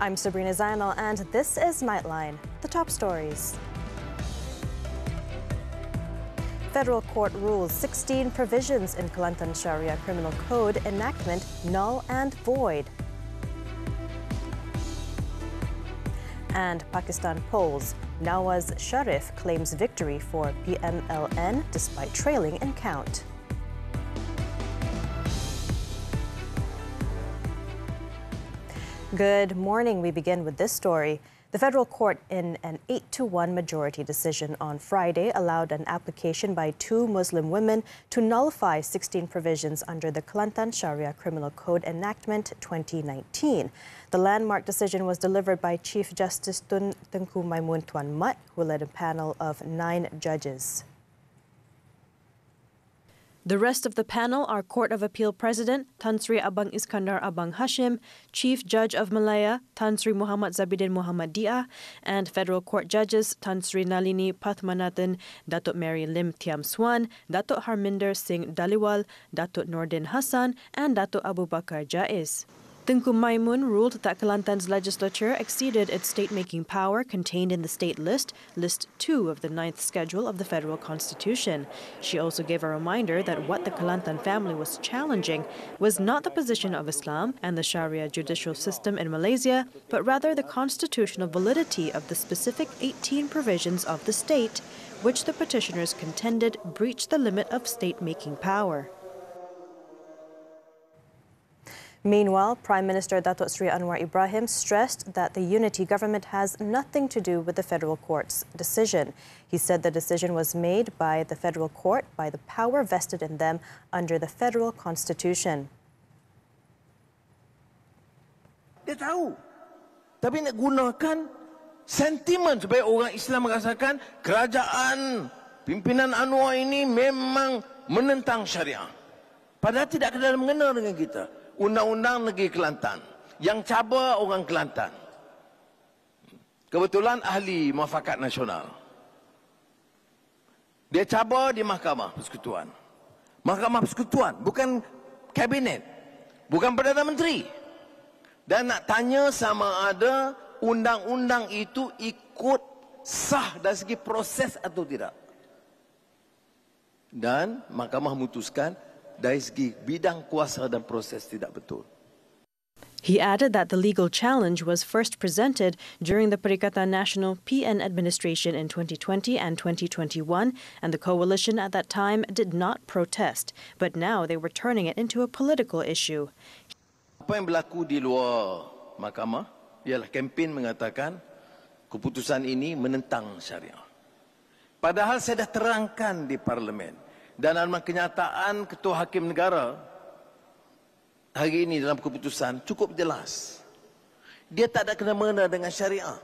I'm Sabrina Zainal, and this is Nightline, the top stories. Federal court rules 16 provisions in Kelantan Sharia Criminal Code enactment null and void. And Pakistan polls. Nawaz Sharif claims victory for PMLN despite trailing in count. Good morning. We begin with this story. The federal court, in an 8-1 majority decision on Friday, allowed an application by 2 Muslim women to nullify 16 provisions under the Kelantan Sharia Criminal Code enactment 2019. The landmark decision was delivered by Chief Justice Tun Tengku Maimun Tuan Mat, who led a panel of 9 judges. The rest of the panel are Court of Appeal President Tan Sri Abang Iskandar Abang Hashim, Chief Judge of Malaya Tan Sri Muhammad Zabidin Muhammad Dia, and Federal Court Judges Tan Sri Nalini Pathmanathan, Datuk Mary Lim Tiam Swan, Datuk Harminder Singh Daliwal, Datuk Nordin Hassan, and Datuk Abu Bakar Jaiz. Tengku Maimun ruled that Kelantan's legislature exceeded its state-making power contained in the state list, List 2 of the 9th schedule of the federal constitution. She also gave a reminder that what the Kelantan family was challenging was not the position of Islam and the Sharia judicial system in Malaysia, but rather the constitutional validity of the specific 18 provisions of the state, which the petitioners contended breached the limit of state-making power. Meanwhile, Prime Minister Datuk Sri Anwar Ibrahim stressed that the unity government has nothing to do with the federal court's decision. He said the decision was made by the federal court by the power vested in them under the federal constitution. Dia tahu, tapi nak gunakan sentimen supaya orang Islam merasakan kerajaan pimpinan Anwar ini memang menentang syariah. Padahal tidak kenal mengenal dengan kita. Undang-undang negeri Kelantan yang cabar orang Kelantan. Kebetulan ahli muafakat nasional. Dia cabar di Mahkamah Persekutuan. Mahkamah Persekutuan, bukan kabinet, bukan Perdana Menteri. Dan nak tanya sama ada undang-undang itu ikut sah dari segi proses atau tidak. Dan Mahkamah memutuskan dari segi bidang kuasa dan proses tidak betul. He added that the legal challenge was first presented during the Perikatan Nasional PN administration in 2020 and 2021, and the coalition at that time did not protest, but now they were turning it into a political issue. Apa yang berlaku di luar mahkamah ialah kempen mengatakan keputusan ini menentang syariah. Padahal saya dah terangkan di parlimen. Dan dalam kenyataan Ketua Hakim Negara hari ini dalam keputusan cukup jelas. Dia tak ada kena-mengena dengan syariah.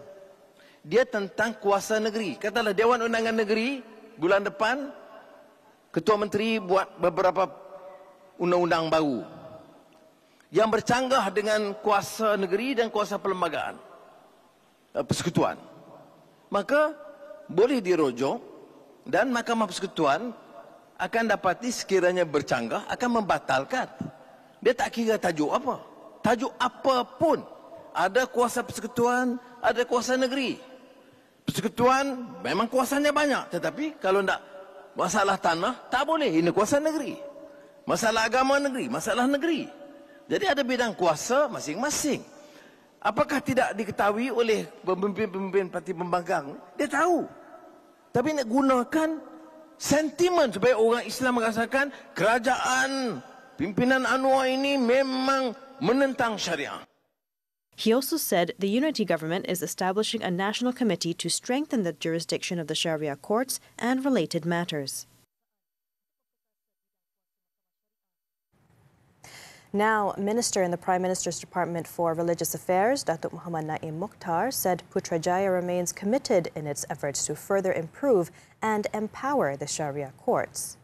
Dia tentang kuasa negeri. Katalah Dewan Undangan Negeri bulan depan Ketua Menteri buat beberapa undang-undang baru yang bercanggah dengan kuasa negeri dan kuasa perlembagaan persekutuan. Maka boleh dirujuk dan Mahkamah Persekutuan akan dapati sekiranya bercanggah akan membatalkan. Dia tak kira tajuk apa. Tajuk apa pun. Ada kuasa persekutuan, ada kuasa negeri. Persekutuan memang kuasanya banyak. Tetapi kalau nak masalah tanah, tak boleh. Ini kuasa negeri. Masalah agama negeri, masalah negeri. Jadi ada bidang kuasa masing-masing. Apakah tidak diketahui oleh pemimpin-pemimpin parti pembangkang? Dia tahu. Tapi nak gunakan sentimen supaya orang Islam merasakan kerajaan pimpinan Anwar ini memang menentang syariah. He also said the unity government is establishing a national committee to strengthen the jurisdiction of the Sharia courts and related matters. Now, Minister in the Prime Minister's Department for Religious Affairs, Datuk Muhammad Naim Mukhtar, said Putrajaya remains committed in its efforts to further improve and empower the Sharia courts.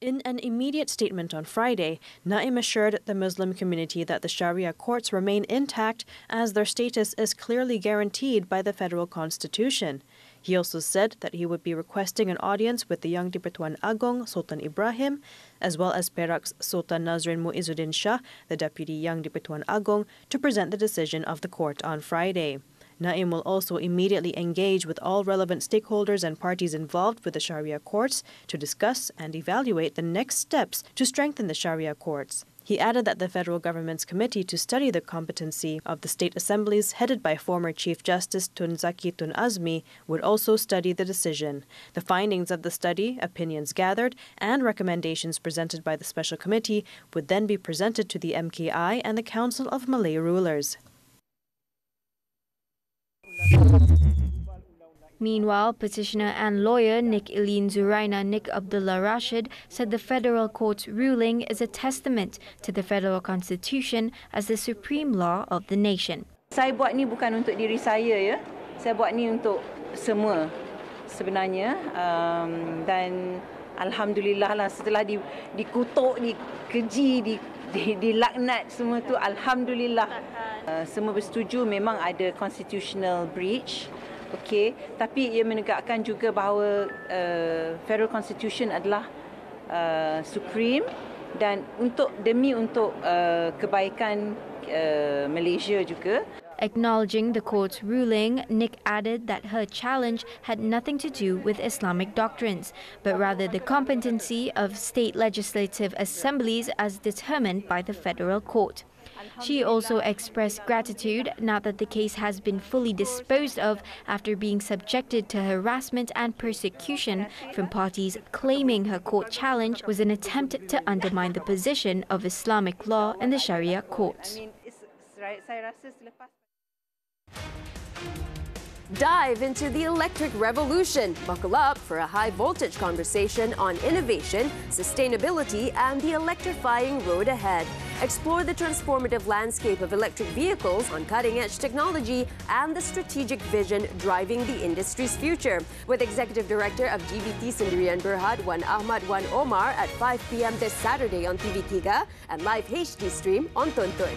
In an immediate statement on Friday, Naim assured the Muslim community that the Sharia courts remain intact as their status is clearly guaranteed by the federal constitution. He also said that he would be requesting an audience with the Yang di-Pertuan Agong, Sultan Ibrahim, as well as Perak's Sultan Nazrin Muizzuddin Shah, the Deputy Yang di-Pertuan Agong, to present the decision of the court on Friday. Naim will also immediately engage with all relevant stakeholders and parties involved with the Sharia courts to discuss and evaluate the next steps to strengthen the Sharia courts. He added that the federal government's committee to study the competency of the state assemblies, headed by former Chief Justice Tun Zaki Tun Azmi, would also study the decision. The findings of the study, opinions gathered, and recommendations presented by the special committee would then be presented to the MKI and the Council of Malay Rulers. Meanwhile, petitioner and lawyer Nik Ilin Zuraina Nik Abdullah Rashid said the federal court's ruling is a testament to the federal constitution as the supreme law of the nation. Saya buat ni bukan untuk diri saya, ya. Saya buat ni untuk semua sebenarnya, dan alhamdulillah lah setelah dikutuk, dikeji, dilaknat semua tu, alhamdulillah semua bersetuju memang ada constitutional breach. Okey, tapi ia menegakkan juga bahawa federal constitution adalah supreme dan demi untuk kebaikan Malaysia juga. Acknowledging the court's ruling, Nick added that her challenge had nothing to do with Islamic doctrines, but rather the competency of state legislative assemblies as determined by the federal court. She also expressed gratitude now that the case has been fully disposed of after being subjected to harassment and persecution from parties claiming her court challenge was an attempt to undermine the position of Islamic law in the Sharia courts. Dive into the electric revolution. Buckle up for a high-voltage conversation on innovation, sustainability, and the electrifying road ahead. Explore the transformative landscape of electric vehicles on cutting-edge technology and the strategic vision driving the industry's future. With Executive Director of GBT Sendirian Berhad, Wan Ahmad Wan Omar at 5 p.m. this Saturday on TV3 and live HD stream on Tonton.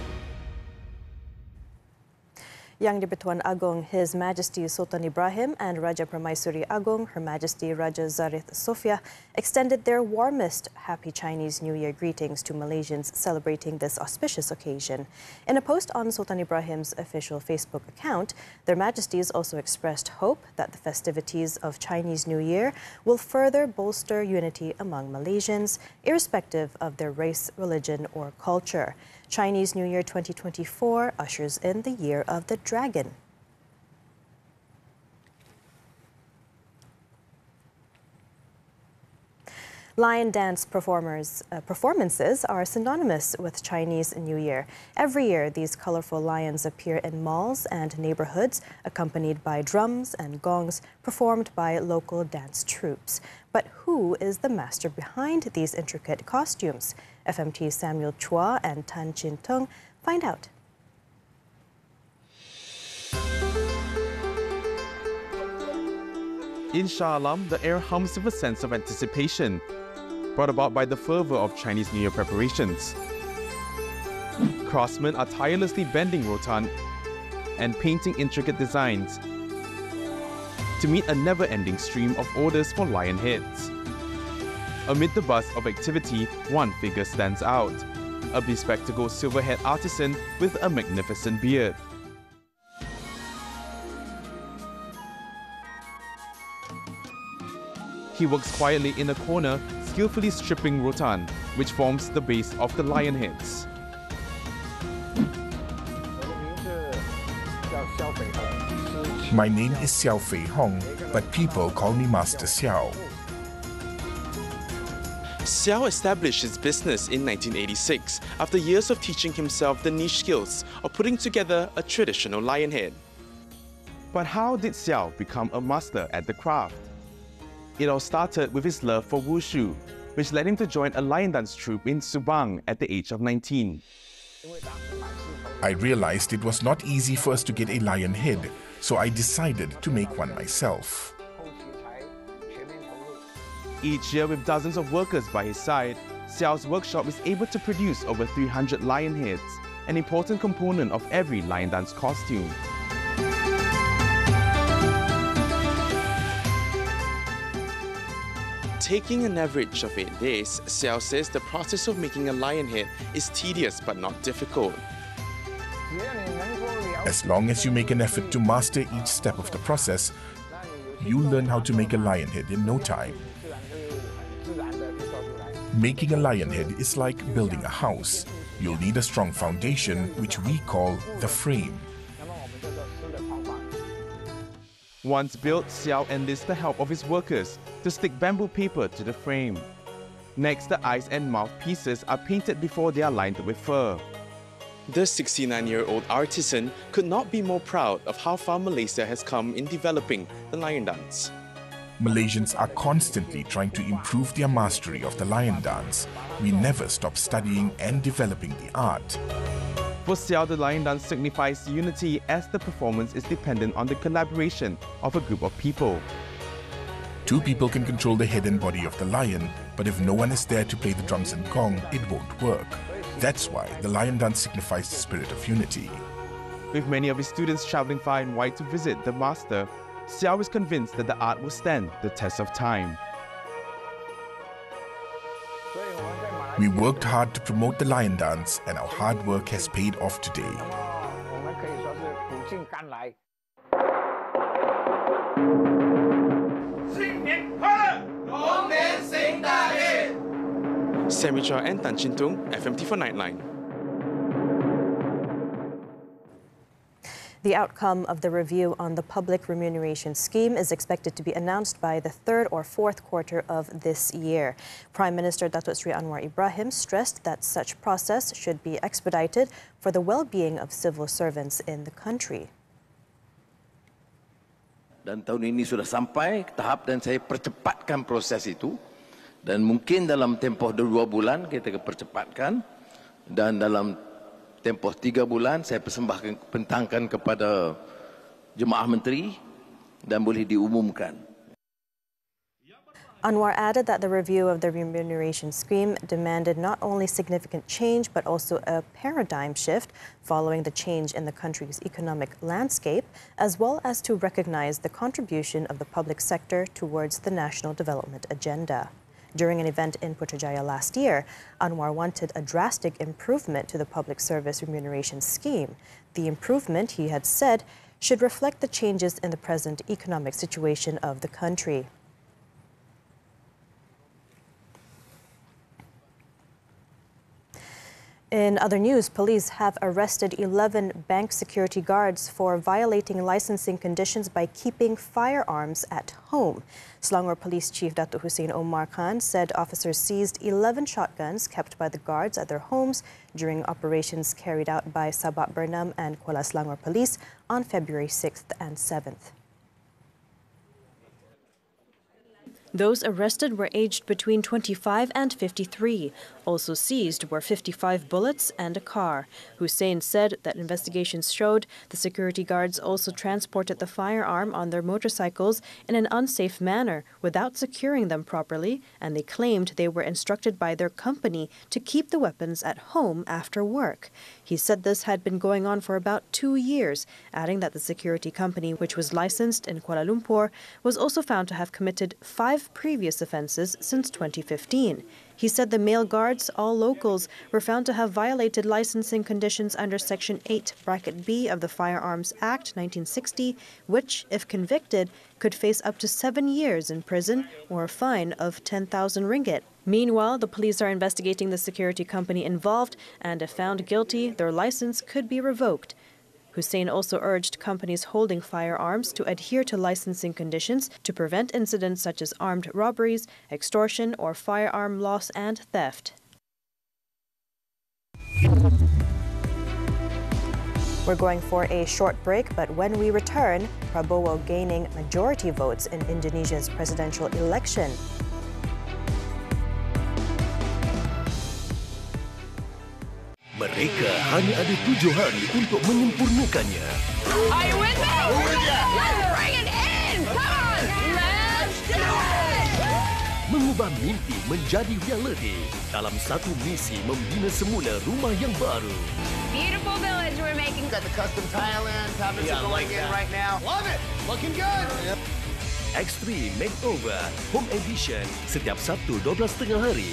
Yang di-Pertuan Agong, His Majesty Sultan Ibrahim, and Raja Permaisuri Agong, Her Majesty Raja Zarith Sofia, extended their warmest Happy Chinese New Year greetings to Malaysians celebrating this auspicious occasion. In a post on Sultan Ibrahim's official Facebook account, Their Majesties also expressed hope that the festivities of Chinese New Year will further bolster unity among Malaysians, irrespective of their race, religion, or culture. Chinese New Year 2024 ushers in the Year of the Dragon. Lion dance performances are synonymous with Chinese New Year. Every year, these colorful lions appear in malls and neighborhoods, accompanied by drums and gongs performed by local dance troupes. But who is the master behind these intricate costumes? FMT Samuel Chua and Tan Chin Tung find out. In Shah Alam, the air hums with a sense of anticipation, brought about by the fervour of Chinese New Year preparations. Craftsmen are tirelessly bending rotan and painting intricate designs to meet a never-ending stream of orders for lion heads. Amid the buzz of activity, one figure stands out, a bespectacled silver-haired artisan with a magnificent beard. He works quietly in a corner, skillfully stripping rotan, which forms the base of the lion heads. My name is Xiao Fei Hong, but people call me Master Xiao. Xiao established his business in 1986 after years of teaching himself the niche skills of putting together a traditional lion head. But how did Xiao become a master at the craft? It all started with his love for wushu, which led him to join a lion dance troupe in Subang at the age of 19. I realized it was not easy for us to get a lion head, so I decided to make one myself. Each year, with dozens of workers by his side, Xiao's workshop is able to produce over 300 lion heads, an important component of every lion dance costume. Taking an average of 8 days, Xiao says the process of making a lion head is tedious but not difficult. As long as you make an effort to master each step of the process, you'll learn how to make a lion head in no time. Making a lion head is like building a house. You'll need a strong foundation, which we call the frame. Once built, Xiao enlists the help of his workers to stick bamboo paper to the frame. Next, the eyes and mouth pieces are painted before they are lined with fur. The 69-year-old artisan could not be more proud of how far Malaysia has come in developing the lion dance. Malaysians are constantly trying to improve their mastery of the lion dance. We never stop studying and developing the art. For Xiao, the lion dance signifies unity as the performance is dependent on the collaboration of a group of people. 2 people can control the head and body of the lion, but if no one is there to play the drums and gong, it won't work. That's why the lion dance signifies the spirit of unity. With many of his students traveling far and wide to visit the master, Xiao is convinced that the art will stand the test of time. We worked hard to promote the lion dance, and our hard work has paid off today. Sabrina and Tan Chin Tung, FMT for Nightline. The outcome of the review on the public remuneration scheme is expected to be announced by the 3rd or 4th quarter of this year. Prime Minister Datuk Seri Anwar Ibrahim stressed that such process should be expedited for the well-being of civil servants in the country. Dan tahun ini sudah sampai tahap dan saya percepatkan proses itu. Dan mungkin dalam tempoh 2 bulan kita percepatkan, dan dalam tempoh 3 bulan saya bentangkan kepada jemaah menteri dan boleh diumumkan. Anwar added that the review of the remuneration scheme demanded not only significant change but also a paradigm shift following the change in the country's economic landscape, as well as to recognize the contribution of the public sector towards the national development agenda. During an event in Putrajaya last year, Anwar wanted a drastic improvement to the public service remuneration scheme. The improvement, he had said, should reflect the changes in the present economic situation of the country. In other news, police have arrested 11 bank security guards for violating licensing conditions by keeping firearms at home. Selangor Police Chief Datuk Hussein Omar Khan said officers seized 11 shotguns kept by the guards at their homes during operations carried out by Sabak Bernam and Kuala Selangor Police on February 6th and 7th. Those arrested were aged between 25 and 53. Also seized were 55 bullets and a car. Hussein said that investigations showed the security guards also transported the firearm on their motorcycles in an unsafe manner without securing them properly, and they claimed they were instructed by their company to keep the weapons at home after work. He said this had been going on for about 2 years, adding that the security company, which was licensed in Kuala Lumpur, was also found to have committed 5 previous offences since 2015. He said the male guards, all locals, were found to have violated licensing conditions under Section 8(b) of the Firearms Act 1960, which, if convicted, could face up to 7 years in prison or a fine of 10,000 ringgit. Meanwhile, the police are investigating the security company involved, and if found guilty, their license could be revoked. Hussein also urged companies holding firearms to adhere to licensing conditions to prevent incidents such as armed robberies, extortion, or firearm loss and theft. We're going for a short break, but when we return, Prabowo gaining majority votes in Indonesia's presidential election. Mereka hanya ada 7 hari untuk menyempurnakannya. Are you with me? Let's bring it in! Come on! Let's do it! mengubah mimpi menjadi realiti dalam satu misi membina semula rumah yang baru. Beautiful village we're making. Got the custom tile in, cabinets are going in right now. Love it. Looking good. Yep. Extreme Makeover Home Edition setiap Sabtu 12.30 hari.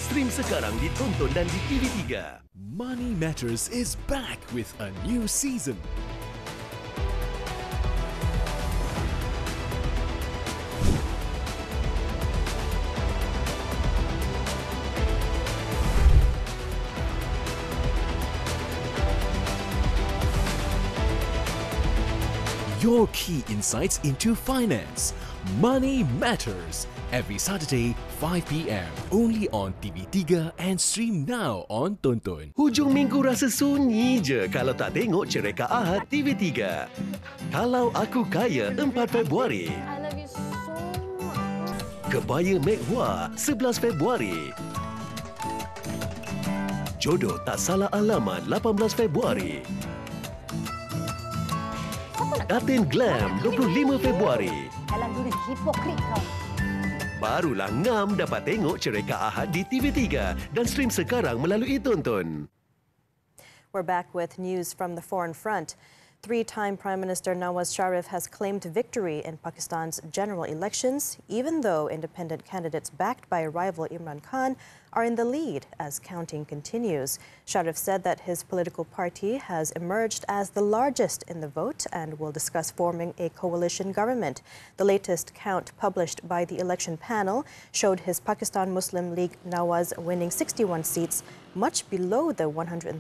Stream sekarang ditonton dan di TV3. Money Matters is back with a new season. Your key insights into finance. Money Matters. Every Saturday, 5 p.m. Only on TV3 and stream now on Tonton. Hujung minggu rasa sunyi je kalau tak tengok Cerita Ahad TV3. Kalau Aku Kaya 4 Februari. I love you so much. Kebaya Mek Hua 11 Februari. Jodoh Tak Salah Alamat 18 Februari. Katin Glam 25 Februari. Dalam tulis hipokrit kau. Barulah ngam dapat tengok Cerita Ahad di TV3 dan stream sekarang melalui Tonton. We're back with news from the foreign front. Three-time Prime Minister Nawaz Sharif has claimed victory in Pakistan's general elections, even though independent candidates backed by rival Imran Khan are in the lead as counting continues. Sharif said that his political party has emerged as the largest in the vote and will discuss forming a coalition government. The latest count published by the election panel showed his Pakistan Muslim League Nawaz winning 61 seats, much below the 133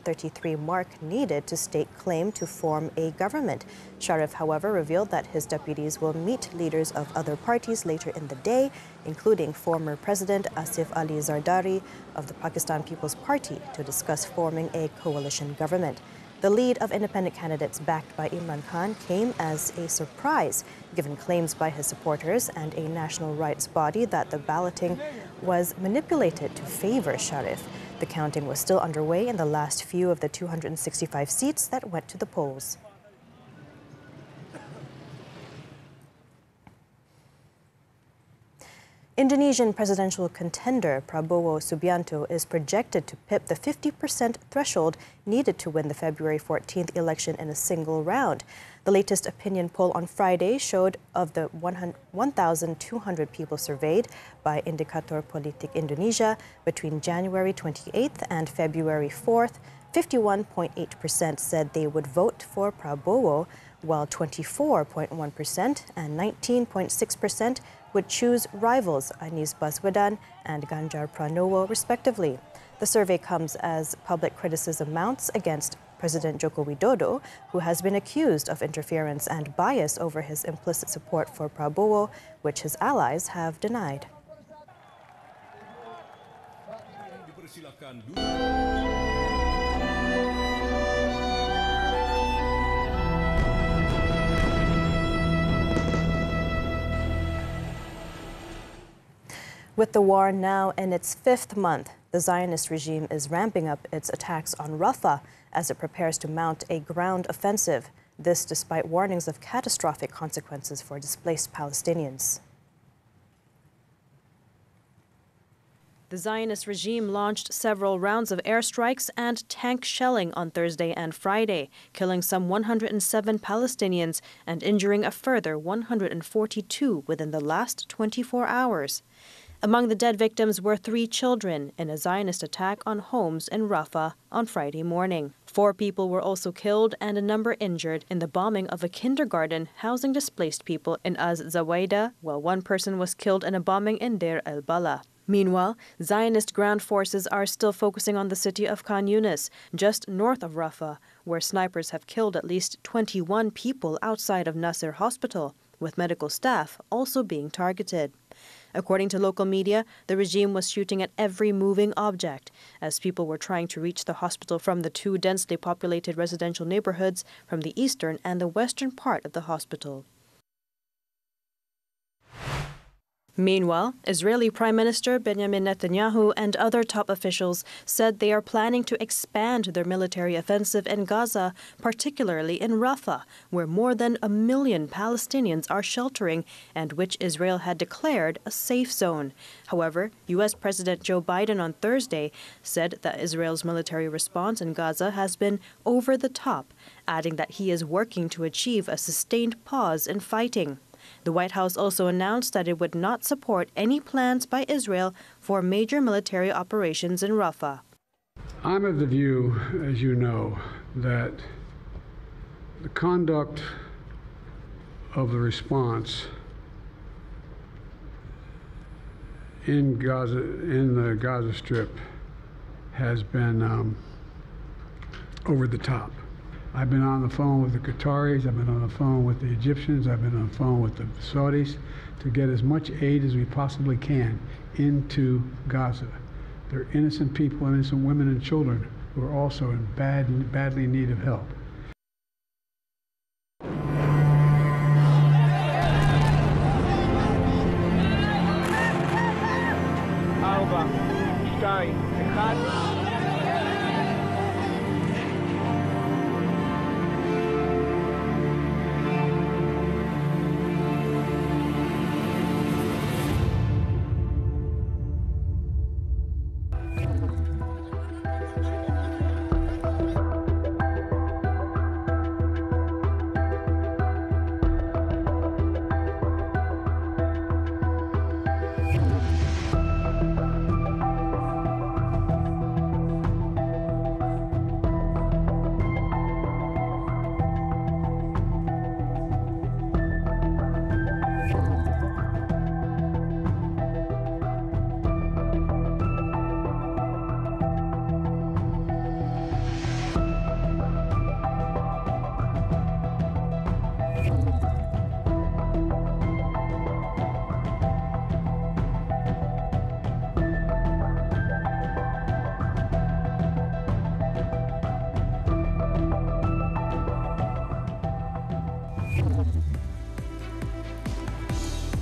mark needed to stake claim to form a government. Sharif, however, revealed that his deputies will meet leaders of other parties later in the day, including former President Asif Ali Zardari of the Pakistan People's Party, to discuss forming a coalition government. The lead of independent candidates backed by Imran Khan came as a surprise, given claims by his supporters and a national rights body that the balloting was manipulated to favor Sharif. The counting was still underway in the last few of the 265 seats that went to the polls. Indonesian presidential contender Prabowo Subianto is projected to pip the 50% threshold needed to win the February 14th election in a single round. The latest opinion poll on Friday showed of the 1,200 people surveyed by Indikator Politik Indonesia between January 28th and February 4th, 51.8% said they would vote for Prabowo, while 24.1% and 19.6% would choose rivals Anies Baswedan and Ganjar Pranowo, respectively. The survey comes as public criticism mounts against President Joko Widodo, who has been accused of interference and bias over his implicit support for Prabowo, which his allies have denied. With the war now in its 5th month, the Zionist regime is ramping up its attacks on Rafah as it prepares to mount a ground offensive. This despite warnings of catastrophic consequences for displaced Palestinians. The Zionist regime launched several rounds of airstrikes and tank shelling on Thursday and Friday, killing some 107 Palestinians and injuring a further 142 within the last 24 hours. Among the dead victims were 3 children in a Zionist attack on homes in Rafah on Friday morning. 4 people were also killed and a number injured in the bombing of a kindergarten housing displaced people in Az-Zawaida, while 1 person was killed in a bombing in Deir el-Bala. Meanwhile, Zionist ground forces are still focusing on the city of Khan Yunis, just north of Rafah, where snipers have killed at least 21 people outside of Nasser Hospital, with medical staff also being targeted. According to local media, the regime was shooting at every moving object as people were trying to reach the hospital from the 2 densely populated residential neighborhoods from the eastern and the western part of the hospital. Meanwhile, Israeli Prime Minister Benjamin Netanyahu and other top officials said they are planning to expand their military offensive in Gaza, particularly in Rafah, where more than 1 million Palestinians are sheltering and which Israel had declared a safe zone. However, U.S. President Joe Biden on Thursday said that Israel's military response in Gaza has been over the top, adding that he is working to achieve a sustained pause in fighting. The White House also announced that it would not support any plans by Israel for major military operations in Rafah. I'm of the view, as you know, that the conduct of the response in Gaza, in the Gaza Strip, has been over the top. I've been on the phone with the Qataris, I've been on the phone with the Egyptians, I've been on the phone with the Saudis to get as much aid as we possibly can into Gaza. There are innocent people, innocent women and children who are also in badly in need of help.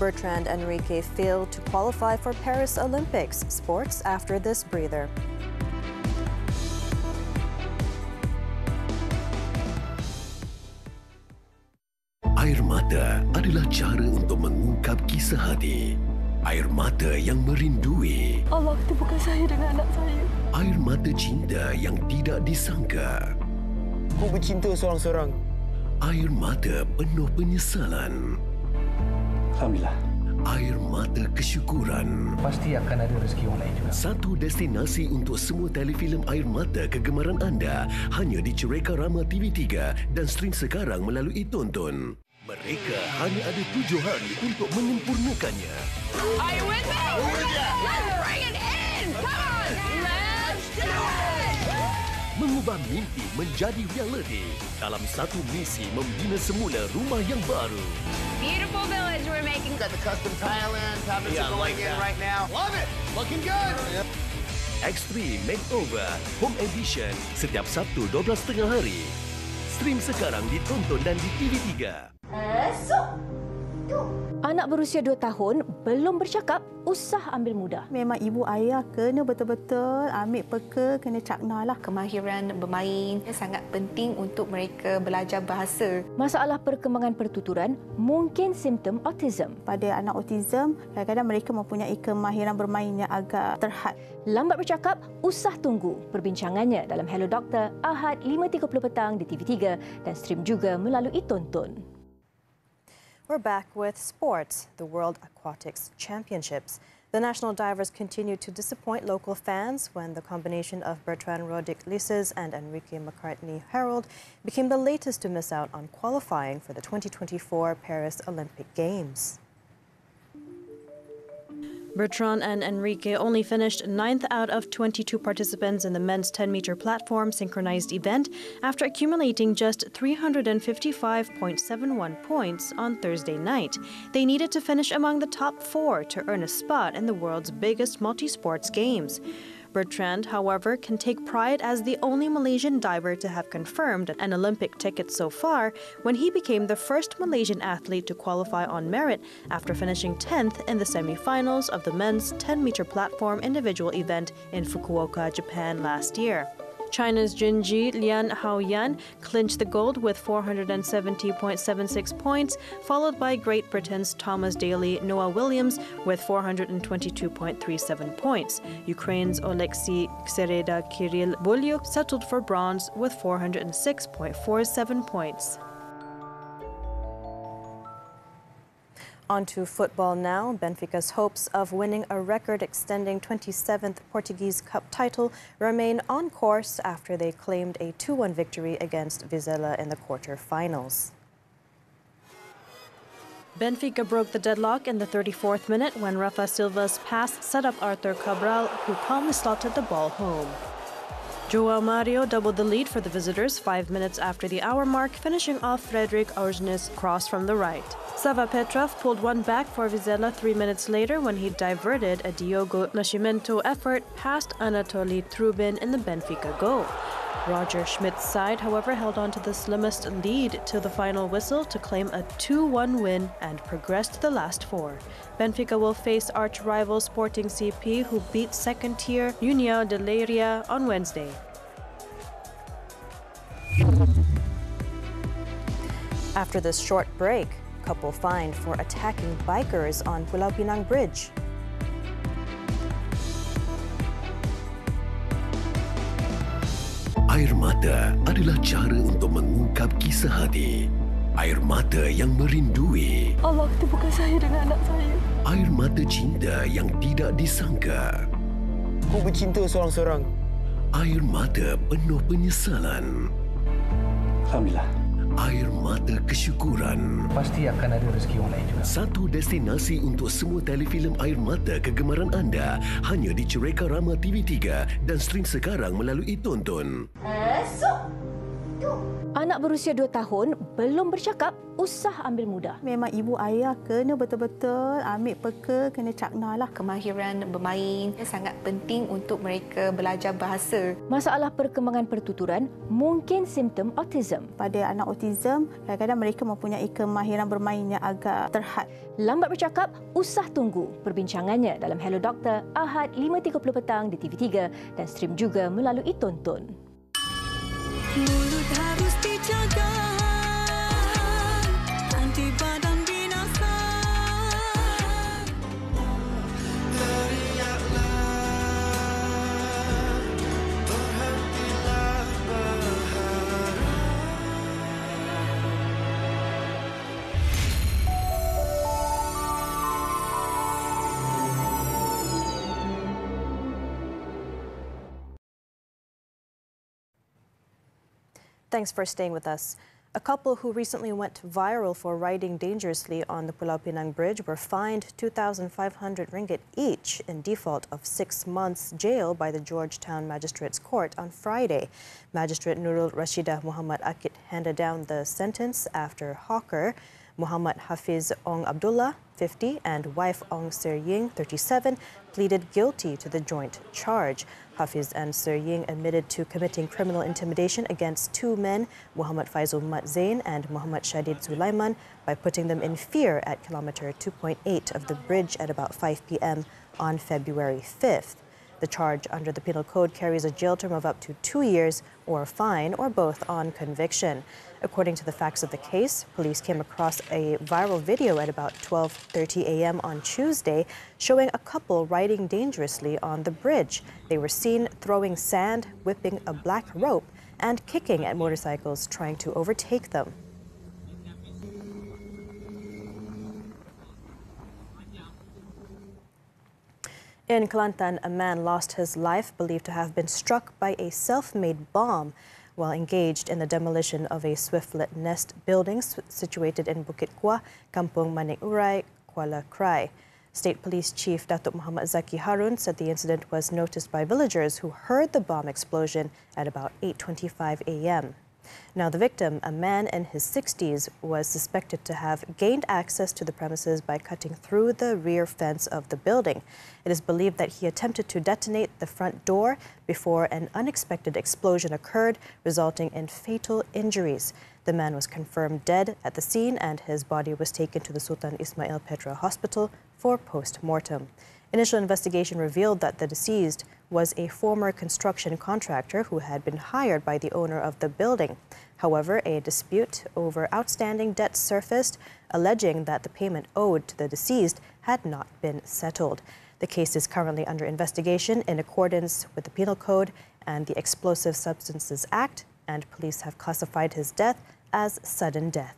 Bertrand Enrique failed to qualify for Paris Olympics. Sports after this breather. Air mata adalah cara untuk mengungkap kisah hati. Air mata yang merindui. Allah, itu bukan saya dengan anak saya. Air mata cinta yang tidak disangka. Aku bercinta seorang-seorang. Air mata penuh penyesalan. Alhamdulillah. Air mata kesyukuran. Pasti akan ada rezeki orang lain juga. Satu destinasi untuk semua telefilm air mata kegemaran anda hanya di Cereka Rama TV3 dan stream sekarang melalui Tonton. Mereka hanya ada 7 hari untuk menyempurnakannya. Are you with me? Let's bring it in! Come on! Let's do it! Mengubah mimpi menjadi realiti dalam satu misi membina semula rumah yang baru. Beautiful village we're making. Got the custom tile in, cabinets are going in right now. Love it! Looking good! Extreme Makeover Home Edition setiap Sabtu 12.30 hari. Stream sekarang di Tonton dan di TV3. Anak berusia 2 tahun belum bercakap, usah ambil mudah. Memang ibu ayah kena betul-betul ambil peka, kena cakna lah. Kemahiran bermain sangat penting untuk mereka belajar bahasa. Masalah perkembangan pertuturan mungkin simptom autism. Pada anak autism, kadang-kadang mereka mempunyai kemahiran bermain yang agak terhad. Lambat bercakap, usah tunggu perbincangannya dalam Hello Doktor Ahad 5.30 petang di TV3 dan stream juga melalui Tonton. We're back with sports, the World Aquatics Championships. The national divers continue to disappoint local fans when the combination of Bertrand Rodriguez and Enrique McCartney Harold became the latest to miss out on qualifying for the 2024 Paris Olympic Games. Bertrand and Enrique only finished 9th out of 22 participants in the men's 10-meter platform synchronized event after accumulating just 355.71 points on Thursday night. They needed to finish among the top 4 to earn a spot in the world's biggest multi-sports games. Bertrand, however, can take pride as the only Malaysian diver to have confirmed an Olympic ticket so far when he became the first Malaysian athlete to qualify on merit after finishing 10th in the semi-finals of the men's 10-meter platform individual event in Fukuoka, Japan last year. China's Junji Lian Haoyan clinched the gold with 470.76 points, followed by Great Britain's Thomas Daly Noah Williams with 422.37 points. Ukraine's Oleksiy Ksereda Kirill Bulyuk settled for bronze with 406.47 points. On to football now. Benfica's hopes of winning a record-extending 27th Portuguese Cup title remain on course after they claimed a 2-1 victory against Vizela in the quarter-finals. Benfica broke the deadlock in the 34th minute when Rafa Silva's pass set up Arthur Cabral, who calmly slotted the ball home. João Mario doubled the lead for the visitors 5 minutes after the hour mark, finishing off Frederic Aujnes' cross from the right. Sava Petrov pulled one back for Vizela 3 minutes later when he diverted a Diogo Nascimento effort past Anatoly Trubin in the Benfica goal. Roger Schmidt's side, however, held on to the slimmest lead till the final whistle to claim a 2-1 win and progress to the last four. Benfica will face arch-rival Sporting CP, who beat second-tier União de Leiria on Wednesday. After this short break, couple fined for attacking bikers on Pulau Pinang Bridge. Air mata adalah cara untuk mengungkap kisah hati. Air mata yang merindui. Allah, itu bukan saya dengan anak saya. Air mata cinta yang tidak disangka. Aku bercinta seorang-seorang. Air mata penuh penyesalan. Alhamdulillah. Air mata kesyukuran. Pasti akan ada rezeki orang lain juga. Satu destinasi untuk semua telefilm air mata kegemaran anda hanya di Cereka Rama TV3 dan stream sekarang melalui Tonton. Anak berusia 2 tahun belum bercakap, usah ambil mudah. Memang ibu ayah kena betul-betul ambil peka, kena cakna lah. Kemahiran bermain sangat penting untuk mereka belajar bahasa. Masalah perkembangan pertuturan mungkin simptom autism. Pada anak autism, kadang-kadang mereka mempunyai kemahiran bermain yang agak terhad. Lambat bercakap, usah tunggu perbincangannya dalam Hello Doktor Ahad 5.30 petang di TV3 dan stream juga melalui Tonton. Mulut harus dijaga, anti badan binasa. Teriaklah, berhentilah berharap. Thanks for staying with us. A couple who recently went viral for riding dangerously on the Pulau Pinang Bridge were fined 2,500 ringgit each in default of 6 months jail by the Georgetown Magistrates Court on Friday. Magistrate Nurul Rashidah Muhammad Akid handed down the sentence after hawker Muhammad Hafiz Ong Abdullah, 50, and wife Ong Ser Ying, 37, pleaded guilty to the joint charge. Hafiz and Ser Ying admitted to committing criminal intimidation against 2 men, Muhammad Faizul Mat Zain and Muhammad Shadid Sulaiman, by putting them in fear at kilometer 2.8 of the bridge at about 5 p.m. on February 5th. The charge under the Penal Code carries a jail term of up to 2 years or a fine or both on conviction. According to the facts of the case, police came across a viral video at about 12:30 a.m. on Tuesday showing a couple riding dangerously on the bridge. They were seen throwing sand, whipping a black rope, and kicking at motorcycles trying to overtake them. In Kelantan, a man lost his life believed to have been struck by a self-made bomb while engaged in the demolition of a swiftlet nest building situated in Bukit Kuah, Kampung Manik Urai, Kuala Krai. State Police Chief Datuk Muhammad Zaki Harun said the incident was noticed by villagers who heard the bomb explosion at about 8:25 a.m. Now, the victim, a man in his 60s, was suspected to have gained access to the premises by cutting through the rear fence of the building. It is believed that he attempted to detonate the front door before an unexpected explosion occurred, resulting in fatal injuries. The man was confirmed dead at the scene, and his body was taken to the Sultan Ismail Petra Hospital for post-mortem. Initial investigation revealed that the deceased was a former construction contractor who had been hired by the owner of the building. However, a dispute over outstanding debts surfaced, alleging that the payment owed to the deceased had not been settled. The case is currently under investigation in accordance with the Penal Code and the Explosive Substances Act, and police have classified his death as sudden death.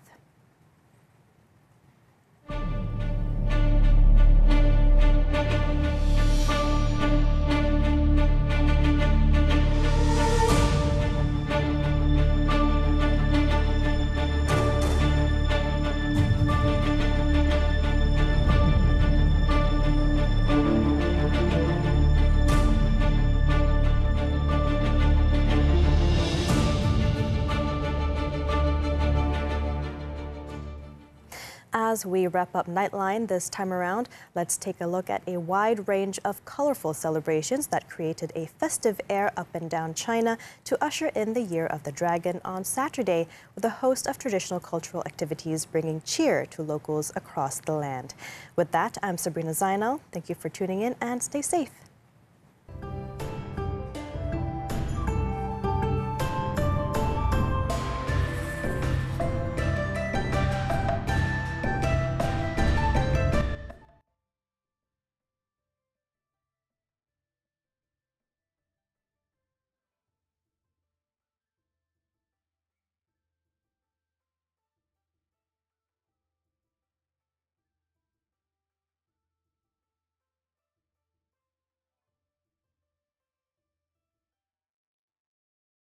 As we wrap up Nightline this time around, let's take a look at a wide range of colorful celebrations that created a festive air up and down China to usher in the Year of the Dragon on Saturday, with a host of traditional cultural activities bringing cheer to locals across the land. With that, I'm Sabrina Zainal. Thank you for tuning in and stay safe.